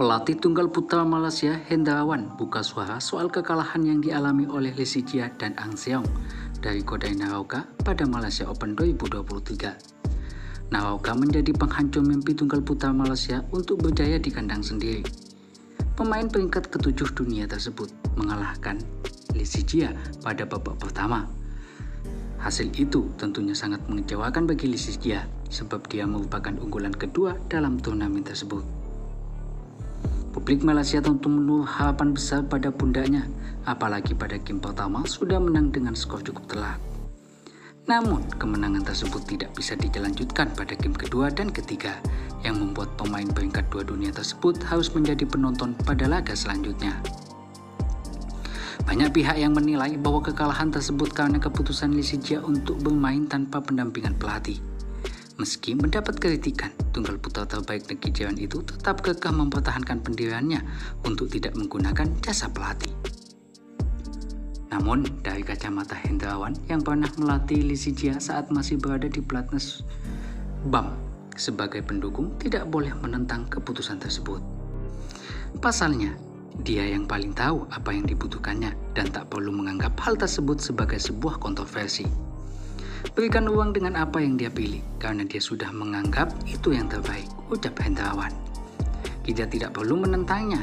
Pelatih tunggal putra Malaysia Hendrawan buka suara soal kekalahan yang dialami oleh Lisijia dan Ang Seong dari Kodai Narauka pada Malaysia Open 2023. Narauka menjadi penghancur mimpi tunggal putra Malaysia untuk berjaya di kandang sendiri. Pemain peringkat ke-7 dunia tersebut mengalahkan Lisijia pada babak pertama. Hasil itu tentunya sangat mengecewakan bagi Lisijia sebab dia merupakan unggulan kedua dalam turnamen tersebut. Publik Malaysia tentu menaruh harapan besar pada pundaknya, apalagi pada game pertama sudah menang dengan skor cukup telak. Namun, kemenangan tersebut tidak bisa dilanjutkan pada game kedua dan ketiga, yang membuat pemain peringkat 2 dunia tersebut harus menjadi penonton pada laga selanjutnya. Banyak pihak yang menilai bahwa kekalahan tersebut karena keputusan Lisijia untuk bermain tanpa pendampingan pelatih. Meski mendapat kritikan, tunggal putra terbaik negeri jiran itu tetap kekeh mempertahankan pendiriannya untuk tidak menggunakan jasa pelatih. Namun, dari kacamata Hendrawan yang pernah melatih Lisijia saat masih berada di pelatnas BAM sebagai pendukung tidak boleh menentang keputusan tersebut. Pasalnya, dia yang paling tahu apa yang dibutuhkannya dan tak perlu menganggap hal tersebut sebagai sebuah kontroversi. Berikan uang dengan apa yang dia pilih, karena dia sudah menganggap itu yang terbaik, ucap Hendrawan. Kita tidak perlu menentangnya.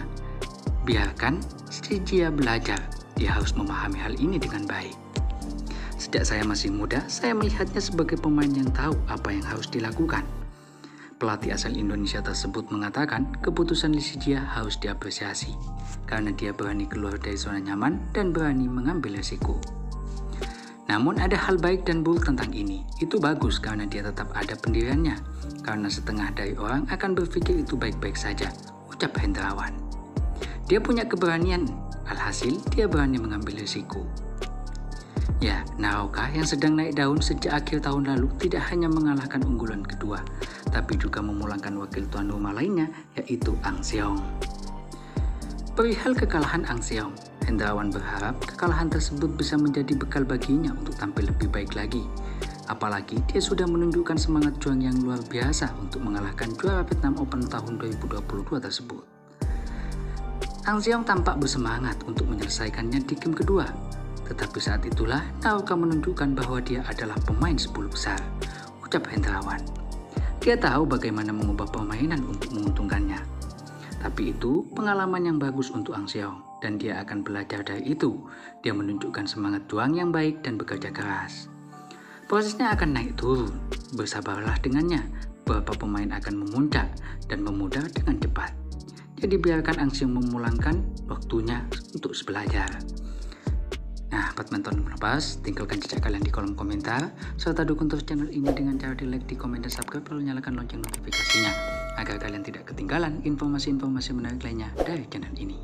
Biarkan Lisijia belajar, dia harus memahami hal ini dengan baik. Sejak saya masih muda, saya melihatnya sebagai pemain yang tahu apa yang harus dilakukan. Pelatih asal Indonesia tersebut mengatakan keputusan Lisijia harus diapresiasi, karena dia berani keluar dari zona nyaman dan berani mengambil resiko. Namun ada hal baik dan buruk tentang ini. Itu bagus karena dia tetap ada pendiriannya, karena setengah dari orang akan berpikir itu baik-baik saja, ucap Hendrawan. Dia punya keberanian, alhasil dia berani mengambil risiko. Ya, Narauka yang sedang naik daun sejak akhir tahun lalu tidak hanya mengalahkan unggulan kedua, tapi juga memulangkan wakil tuan rumah lainnya, yaitu Ang Seong. Perihal kekalahan Ang Seong, Hendrawan berharap kekalahan tersebut bisa menjadi bekal baginya untuk tampil lebih baik lagi. Apalagi dia sudah menunjukkan semangat juang yang luar biasa untuk mengalahkan juara Vietnam Open tahun 2022 tersebut. Ang Seong tampak bersemangat untuk menyelesaikannya di game kedua. Tetapi saat itulah Narauka menunjukkan bahwa dia adalah pemain 10 besar, ucap Hendrawan. Dia tahu bagaimana mengubah permainan untuk menguntungkannya. Tapi itu pengalaman yang bagus untuk Ang Seong, dan dia akan belajar dari itu. Dia menunjukkan semangat juang yang baik dan bekerja keras. Prosesnya akan naik turun, bersabarlah dengannya. Beberapa pemain akan memuncak dan memudar dengan cepat. Jadi biarkan Ang Seong memulangkan waktunya untuk belajar. Nah, badminton Menebas, tinggalkan jejak kalian di kolom komentar, serta dukung terus channel ini dengan cara di like, di komen, dan subscribe, lalu nyalakan lonceng notifikasinya, agar kalian tidak ketinggalan informasi-informasi menarik lainnya dari channel ini.